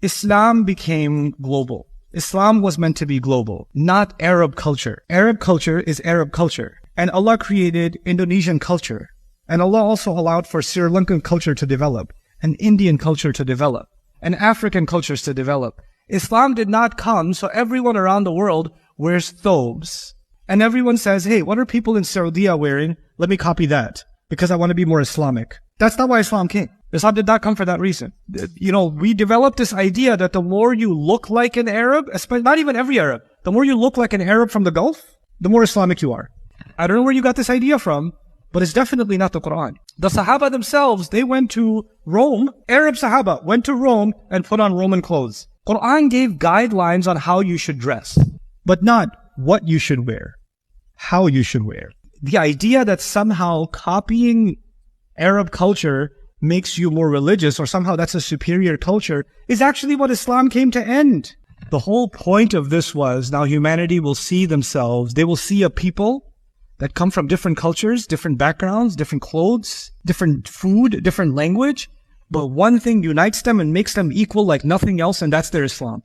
Islam became global. Islam was meant to be global, not Arab culture. Arab culture is Arab culture. And Allah created Indonesian culture. And Allah also allowed for Sri Lankan culture to develop, and Indian culture to develop, and African cultures to develop. Islam did not come so everyone around the world wears thobes. And everyone says, hey, what are people in Saudi wearing? Let me copy that, because I want to be more Islamic. That's not why Islam came. Islam did not come for that reason. You know, we developed this idea that the more you look like an Arab, especially not even every Arab, the more you look like an Arab from the Gulf, the more Islamic you are. I don't know where you got this idea from, but it's definitely not the Quran. The Sahaba themselves, they went to Rome. Arab Sahaba went to Rome and put on Roman clothes. Quran gave guidelines on how you should dress, but not what you should wear, how you should wear. The idea that somehow copying Arab culture makes you more religious, or somehow that's a superior culture, is actually what Islam came to end. The whole point of this was, now humanity will see themselves, they will see a people that come from different cultures, different backgrounds, different clothes, different food, different language, but one thing unites them and makes them equal like nothing else, and that's their Islam.